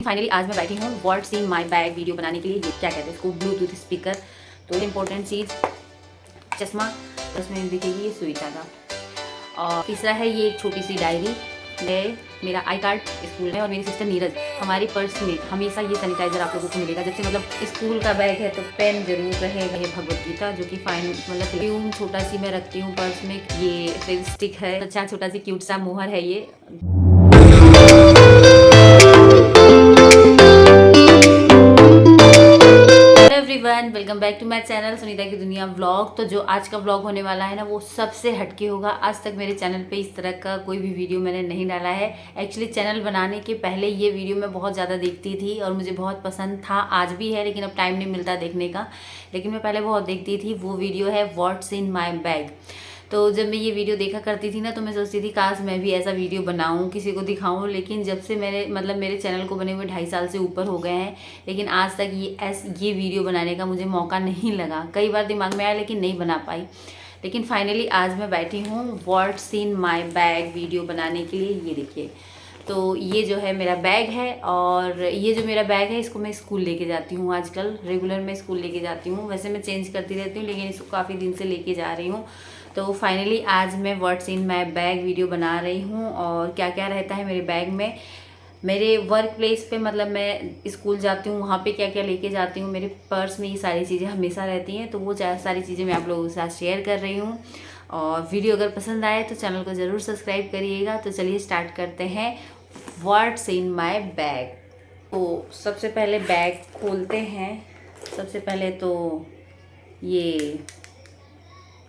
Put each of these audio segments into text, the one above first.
Finally आज मैं बैठी हूँ what's in my bag video बनाने के लिए। ये क्या कहते हैं इसको, ब्लूटूथ स्पीकर। तो इम्पोर्टेंट चीज़ चश्मा, उसमें दिखेगी ये सुई धागा। और तीसरा है ये एक छोटी सी डायरी है, मेरा आई कार्ड स्कूल में, और मेरी सिस्टर नीरज। हमारी पर्स में हमेशा ये सैनिटाइजर आप लोगों को मिलेगा। जब से मतलब स्कूल का बैग है तो पेन जरूर रहेगा। ये भगवत गीता जो कि फाइन मतलब छोटा सी मैं रखती हूँ पर्स में। ये फेविस्टिक है, अच्छा छोटा सी क्यूट सा मोहर है ये। Welcome back to my channel Sunita की दुनिया व्लॉग। तो जो आज का व्लॉग होने वाला है ना, वो सबसे हटके होगा। आज तक मेरे चैनल पे इस तरह का कोई भी वीडियो मैंने नहीं डाला है। एक्चुअली चैनल बनाने के पहले ये वीडियो मैं बहुत ज़्यादा देखती थी और मुझे बहुत पसंद था, आज भी है, लेकिन अब टाइम नहीं मिलता देखने का। लेकिन मैं पहले बहुत देखती थी। वो वीडियो है व्हाट्स इन माई बैग। तो जब मैं ये वीडियो देखा करती थी ना, तो मैं सोचती थी काश मैं भी ऐसा वीडियो बनाऊं, किसी को दिखाऊं। लेकिन जब से मेरे चैनल को बने हुए 2.5 साल से ऊपर हो गए हैं, लेकिन आज तक ये वीडियो बनाने का मुझे मौका नहीं लगा। कई बार दिमाग में आया लेकिन नहीं बना पाई। लेकिन फाइनली आज मैं बैठी हूँ what's in my bag video बनाने के लिए। ये देखिए, तो ये जो है मेरा बैग है, और ये जो मेरा बैग है इसको मैं स्कूल लेके जाती हूँ। आजकल रेगुलर मैं स्कूल लेके जाती हूँ। वैसे मैं चेंज करती रहती हूँ, लेकिन इसको काफ़ी दिन से लेके जा रही हूँ। तो फाइनली आज मैं what's in my bag video बना रही हूँ। और क्या क्या रहता है मेरे बैग में, मेरे वर्क प्लेस पे, मतलब मैं स्कूल जाती हूँ वहाँ पे क्या क्या लेके जाती हूँ। मेरे पर्स में ये सारी चीज़ें हमेशा रहती हैं, तो वो सारी चीज़ें मैं आप लोगों के साथ शेयर कर रही हूँ। और वीडियो अगर पसंद आए तो चैनल को ज़रूर सब्सक्राइब करिएगा। तो चलिए स्टार्ट करते हैं व्हाट्स इन माई बैग। तो सबसे पहले बैग खोलते हैं। सबसे पहले तो ये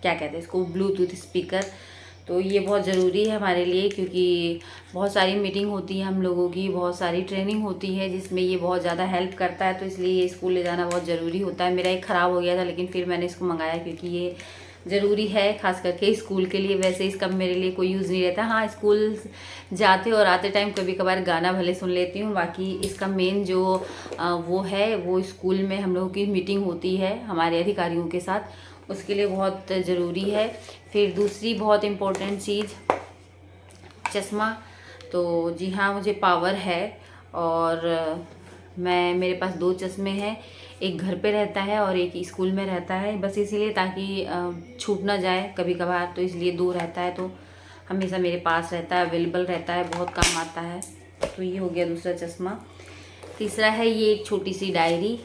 क्या कहते हैं इसको, ब्लूटूथ स्पीकर। तो ये बहुत ज़रूरी है हमारे लिए, क्योंकि बहुत सारी मीटिंग होती है हम लोगों की, बहुत सारी ट्रेनिंग होती है जिसमें ये बहुत ज़्यादा हेल्प करता है। तो इसलिए ये स्कूल ले जाना बहुत ज़रूरी होता है। मेरा एक ख़राब हो गया था, लेकिन फिर मैंने इसको मंगाया क्योंकि ये ज़रूरी है, खास करके स्कूल के लिए। वैसे इसका मेरे लिए कोई यूज़ नहीं रहता। हाँ, स्कूल जाते और आते टाइम कभी कभार गाना भले सुन लेती हूँ। बाकी इसका मेन जो वो है, वो स्कूल में हम लोगों की मीटिंग होती है हमारे अधिकारियों के साथ, उसके लिए बहुत ज़रूरी है। फिर दूसरी बहुत इम्पोर्टेंट चीज़ चश्मा। तो जी हाँ, मुझे पावर है, और मेरे पास 2 चश्मे हैं। एक घर पे रहता है और एक स्कूल में रहता है, बस इसीलिए ताकि छूट ना जाए कभी कभार, तो इसलिए 2 रहता है। तो हमेशा मेरे पास रहता है, अवेलेबल रहता है, बहुत काम आता है। तो ये हो गया दूसरा चश्मा। तीसरा है ये एक छोटी सी डायरी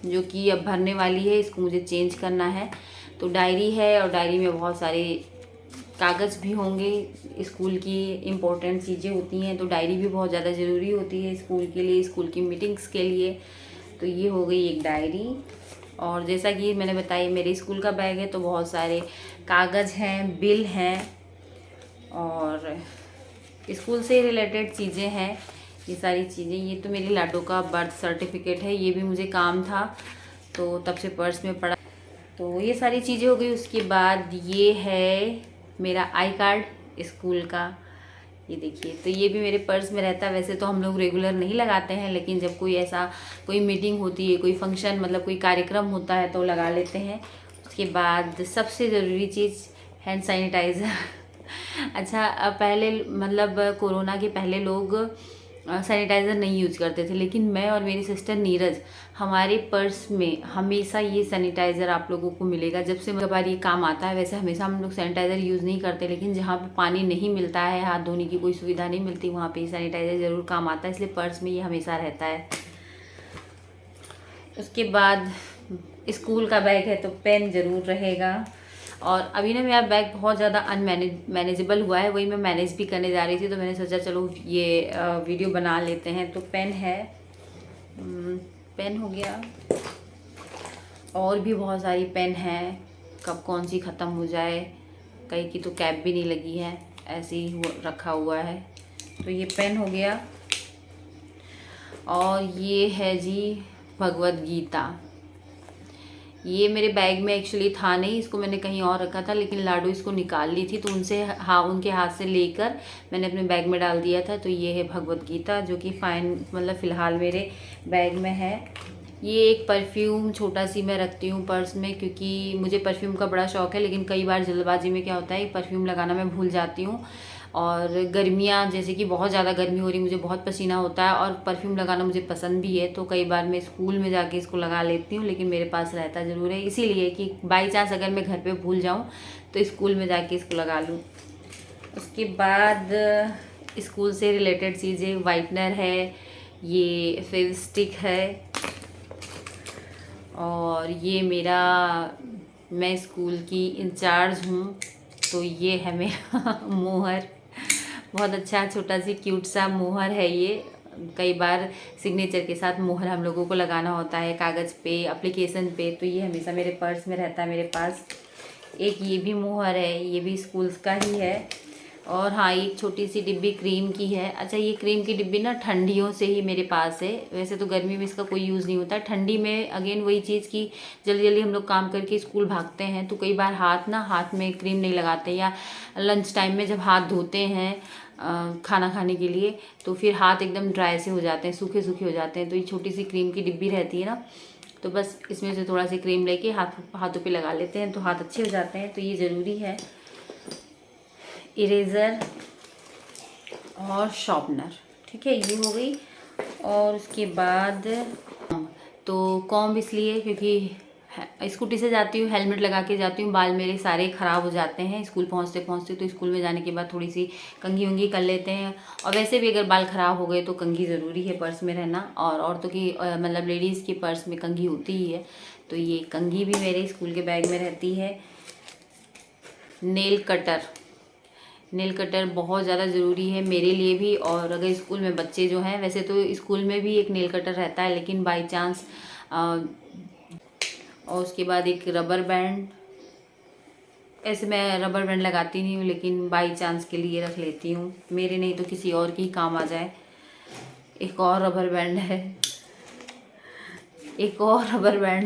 जो कि अब भरने वाली है, इसको मुझे चेंज करना है। तो डायरी है, और डायरी में बहुत सारे कागज़ भी होंगे। स्कूल की इम्पोर्टेंट चीज़ें होती हैं, तो डायरी भी बहुत ज़्यादा ज़रूरी होती है स्कूल के लिए, स्कूल की मीटिंग्स के लिए। तो ये हो गई एक डायरी। और जैसा कि मैंने बताया मेरे स्कूल का बैग है, तो बहुत सारे कागज़ हैं, बिल हैं, और स्कूल से रिलेटेड चीज़ें हैं। ये सारी चीज़ें, ये तो मेरी लाडो का बर्थ सर्टिफिकेट है, ये भी मुझे काम था तो तब से पर्स में पड़ा। तो ये सारी चीज़ें हो गई। उसके बाद ये है मेरा आई कार्ड स्कूल का, ये देखिए। तो ये भी मेरे पर्स में रहता है। वैसे तो हम लोग रेगुलर नहीं लगाते हैं, लेकिन जब कोई मीटिंग होती है, कोई फंक्शन, मतलब कोई कार्यक्रम होता है, तो लगा लेते हैं। उसके बाद सबसे ज़रूरी चीज़ हैंड सैनिटाइज़र। अच्छा, पहले मतलब कोरोना के पहले लोग सैनिटाइज़र नहीं यूज करते थे, लेकिन मैं और मेरी सिस्टर नीरज, हमारे पर्स में हमेशा ये सैनिटाइज़र आप लोगों को मिलेगा। जब से बार ये काम आता है। वैसे हमेशा हम लोग सैनिटाइज़र यूज़ नहीं करते, लेकिन जहाँ पे पानी नहीं मिलता है, हाथ धोने की कोई सुविधा नहीं मिलती, वहाँ पे सैनिटाइज़र ज़रूर काम आता है, इसलिए पर्स में ये हमेशा रहता है। उसके बाद स्कूल का बैग है तो पेन ज़रूर रहेगा। और अभी ना मेरा बैग बहुत ज़्यादा मैनेजेबल हुआ है, वही मैं मैनेज भी करने जा रही थी, तो मैंने सोचा चलो ये वीडियो बना लेते हैं। तो पेन है, पेन हो गया, और भी बहुत सारी पेन हैं, कब कौन सी ख़त्म हो जाए। कहीं की तो कैप भी नहीं लगी है, ऐसे ही रखा हुआ है। तो ये पेन हो गया। और ये है जी भगवत गीता। ये मेरे बैग में एक्चुअली था नहीं, इसको मैंने कहीं और रखा था, लेकिन लाडू इसको निकाल ली थी, तो उनके हाथ से लेकर मैंने अपने बैग में डाल दिया था। तो ये है भगवत गीता, जो कि मतलब फ़िलहाल मेरे बैग में है। ये एक परफ्यूम छोटा सी मैं रखती हूँ पर्स में, क्योंकि मुझे परफ्यूम का बड़ा शौक़ है, लेकिन कई बार जल्दबाजी में क्या होता है परफ्यूम लगाना मैं भूल जाती हूँ। और गर्मियाँ जैसे कि बहुत ज़्यादा गर्मी हो रही, मुझे बहुत पसीना होता है और परफ्यूम लगाना मुझे पसंद भी है, तो कई बार मैं स्कूल में जाके इसको लगा लेती हूँ, लेकिन मेरे पास रहता ज़रूर है, इसीलिए कि बाई चांस अगर मैं घर पे भूल जाऊँ तो स्कूल में जाके इसको लगा लूँ। उसके बाद स्कूल से रिलेटेड चीज़ें, वाइटनर है, ये फेव स्टिक है, और ये मेरा, मैं स्कूल की इंचार्ज हूँ तो ये है मेरा मोहर। बहुत अच्छा छोटा सी क्यूट सा मोहर है ये। कई बार सिग्नेचर के साथ मोहर हम लोगों को लगाना होता है कागज़ पे, एप्लीकेशन पे, तो ये हमेशा मेरे पर्स में रहता है मेरे पास। एक ये भी मोहर है, ये भी स्कूल्स का ही है। और हाँ, एक छोटी सी डिब्बी क्रीम की है। अच्छा, ये क्रीम की डिब्बी ना ठंडियों से ही मेरे पास है, वैसे तो गर्मी में इसका कोई यूज़ नहीं होता। ठंडी में अगेन वही चीज़ कि जल्दी जल्दी हम लोग काम करके स्कूल भागते हैं, तो कई बार हाथ में क्रीम नहीं लगाते, या लंच टाइम में जब हाथ धोते हैं खाना खाने के लिए, तो फिर हाथ एकदम ड्राई से हो जाते हैं, सूखे सूखे हो जाते हैं। तो ये छोटी सी क्रीम की डिब्बी रहती है ना, तो बस इसमें से थोड़ा सी क्रीम लेके हाथों पे लगा लेते हैं तो हाथ अच्छे हो जाते हैं, तो ये ज़रूरी है। इरेज़र और शॉर्पनर, ठीक है, ये हो गई। और उसके बाद तो कॉम्ब इसलिए क्योंकि स्कूटी से जाती हूँ, हेलमेट लगा के जाती हूँ, बाल मेरे सारे ख़राब हो जाते हैं स्कूल पहुँचते पहुँचते, तो स्कूल में जाने के बाद थोड़ी सी कंघी वंघी कर लेते हैं। और वैसे भी अगर बाल ख़राब हो गए तो कंघी ज़रूरी है पर्स में रहना, और औरतों की मतलब लेडीज़ के पर्स में कंघी होती ही है, तो ये कंघी भी मेरे स्कूल के बैग में रहती है। नेल कटर बहुत ज़्यादा ज़रूरी है मेरे लिए भी, और अगर स्कूल में बच्चे जो हैं, वैसे तो स्कूल में भी एक नेल कटर रहता है, लेकिन बाय चांस और उसके बाद एक रबर बैंड। ऐसे मैं रबर बैंड लगाती नहीं हूँ, लेकिन बाई चांस के लिए रख लेती हूँ, मेरे नहीं तो किसी और की काम आ जाए। एक और रबर बैंड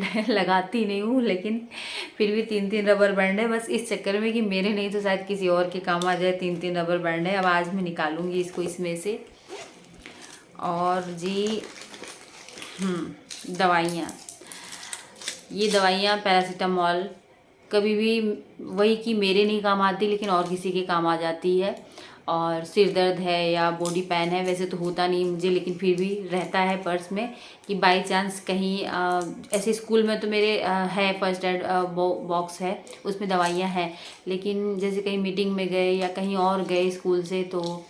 है, लगाती नहीं हूँ, लेकिन फिर भी 3 रबर बैंड है, बस इस चक्कर में कि मेरे नहीं तो शायद किसी और के काम आ जाए। 3 रबर बैंड है, अब आज मैं निकालूंगी इसको इसमें से। और जी दवाइयाँ, ये दवाइयाँ पैरासीटामॉल, कभी भी वही कि मेरे नहीं काम आती, लेकिन और किसी के काम आ जाती है। और सिर दर्द है या बॉडी पेन है, वैसे तो होता नहीं मुझे, लेकिन फिर भी रहता है पर्स में कि बाई चांस कहीं ऐसे स्कूल में तो मेरे है फर्स्ट एड बॉक्स है, उसमें दवाइयाँ हैं, लेकिन जैसे कहीं मीटिंग में गए या कहीं और गए स्कूल से, तो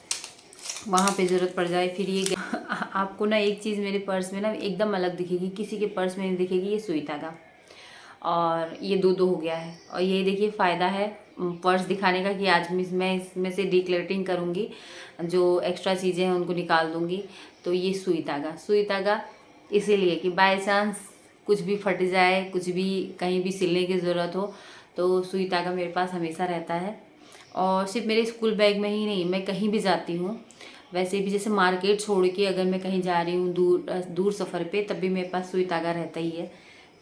वहाँ पे ज़रूरत पड़ जाए फिर ये आपको ना एक चीज़ मेरे पर्स में ना एकदम अलग दिखेगी, किसी के पर्स में नहीं दिखेगी, ये सुई धागा। और ये 2 हो गया है, और ये देखिए फ़ायदा है पर्स दिखाने का कि आज मैं इसमें से डिक्लटरिंग करूँगी, जो एक्स्ट्रा चीज़ें हैं उनको निकाल दूँगी। तो ये सुई धागा इसीलिए कि बाय चांस कुछ भी फट जाए, कुछ भी कहीं भी सिलने की ज़रूरत हो, तो सुई धागा मेरे पास हमेशा रहता है। और सिर्फ मेरे स्कूल बैग में ही नहीं, मैं कहीं भी जाती हूँ, वैसे भी जैसे मार्केट छोड़ के अगर मैं कहीं जा रही हूँ दूर सफ़र पे, तब भी मेरे पास सुई धागा रहता ही है।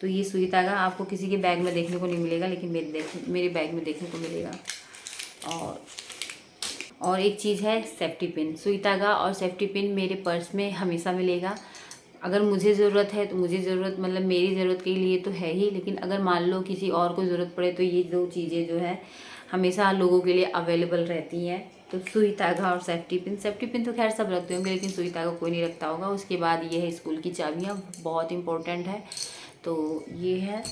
तो ये सुई धागा आपको किसी के बैग में देखने को नहीं मिलेगा, लेकिन मेरे बैग में देखने को मिलेगा। और एक चीज़ है सेफ्टी पिन, सुई धागा और सेफ्टी पिन मेरे पर्स में हमेशा मिलेगा। अगर मुझे ज़रूरत है तो मुझे ज़रूरत मतलब मेरी ज़रूरत के लिए तो है ही, लेकिन अगर मान लो किसी और को ज़रूरत पड़े तो ये 2 चीज़ें जो है हमेशा लोगों के लिए अवेलेबल रहती हैं। तो सुई धागा और सेफ्टी पिन तो खैर सब रखते होंगे, लेकिन सुई धागा कोई नहीं रखता होगा। उसके बाद ये है स्कूल की चाबियाँ, बहुत इम्पोर्टेंट है, तो ये है।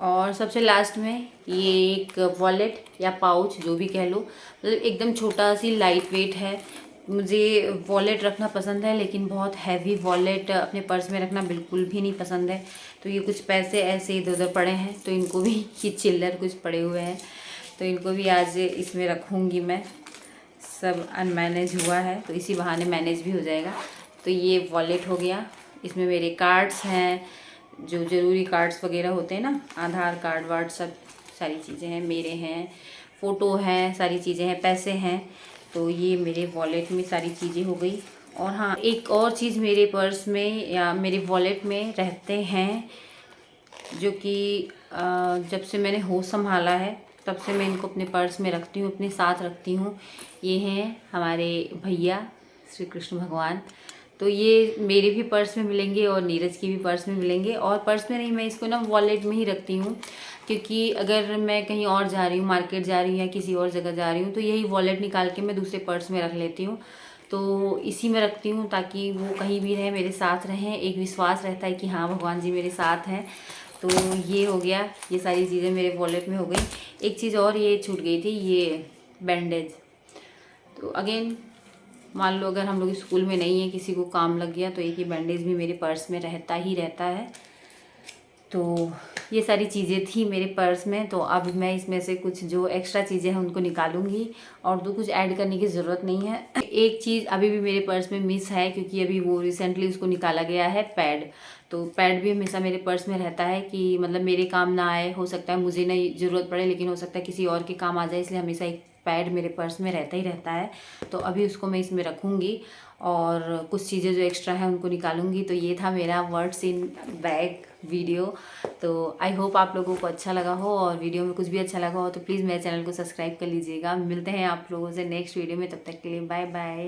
और सबसे लास्ट में ये एक वॉलेट या पाउच जो भी कह लो, मतलब एकदम छोटा सी लाइट वेट है। मुझे वॉलेट रखना पसंद है, लेकिन बहुत हैवी वॉलेट अपने पर्स में रखना बिल्कुल भी नहीं पसंद है। तो ये कुछ पैसे ऐसे इधर उधर पड़े हैं, तो इनको भी ये चिल्लर कुछ पड़े हुए हैं, तो इनको भी आज इसमें रखूँगी मैं। सब अनमैनेज हुआ है, तो इसी बहाने मैनेज भी हो जाएगा। तो ये वॉलेट हो गया, इसमें मेरे कार्ड्स हैं, जो ज़रूरी कार्ड्स वगैरह होते हैं ना, आधार कार्ड वार्ड सब सारी चीज़ें हैं मेरे हैं, फ़ोटो हैं, सारी चीज़ें हैं, पैसे हैं। तो ये मेरे वॉलेट में सारी चीज़ें हो गई। और हाँ, एक और चीज़ मेरे पर्स में या मेरे वॉलेट में रहते हैं, जो कि जब से मैंने होश संभाला है तब से मैं इनको अपने पर्स में रखती हूँ, अपने साथ रखती हूँ। ये हैं हमारे भैया श्री कृष्ण भगवान, तो ये मेरे भी पर्स में मिलेंगे और नीरज की भी पर्स में मिलेंगे। और पर्स में नहीं, मैं इसको ना वॉलेट में ही रखती हूँ, क्योंकि अगर मैं कहीं और जा रही हूँ, मार्केट जा रही हूँ या किसी और जगह जा रही हूँ, तो यही वॉलेट निकाल के मैं दूसरे पर्स में रख लेती हूँ। तो इसी में रखती हूँ ताकि वो कहीं भी रहे, मेरे साथ रहें। एक विश्वास रहता है कि हाँ भगवान जी मेरे साथ हैं। तो ये हो गया, ये सारी चीज़ें मेरे वॉलेट में हो गई। एक चीज़ और ये छूट गई थी, ये बैंडेज। तो अगेन मान लो अगर हम लोग स्कूल में नहीं है, किसी को काम लग गया, तो एक ही बैंडेज भी मेरे पर्स में रहता ही रहता है। तो ये सारी चीज़ें थी मेरे पर्स में। तो अब मैं इसमें से कुछ जो एक्स्ट्रा चीज़ें हैं उनको निकालूंगी, और तो कुछ ऐड करने की ज़रूरत नहीं है। एक चीज़ अभी भी मेरे पर्स में मिस है, क्योंकि अभी वो रिसेंटली उसको निकाला गया है, पैड। तो पैड भी हमेशा मेरे पर्स में रहता है कि मतलब मेरे काम ना आए, हो सकता है मुझे नहीं ज़रूरत पड़े, लेकिन हो सकता है किसी और के काम आ जाए, इसलिए हमेशा एक पैड मेरे पर्स में रहता ही रहता है। तो अभी उसको मैं इसमें रखूँगी, और कुछ चीज़ें जो एक्स्ट्रा हैं उनको निकालूंगी। तो ये था मेरा वर्ड्स इन बैग वीडियो। तो आई होप आप लोगों को अच्छा लगा हो, और वीडियो में कुछ भी अच्छा लगा हो तो प्लीज़ मेरे चैनल को सब्सक्राइब कर लीजिएगा। मिलते हैं आप लोगों से नेक्स्ट वीडियो में, तब तक के लिए बाय बाय।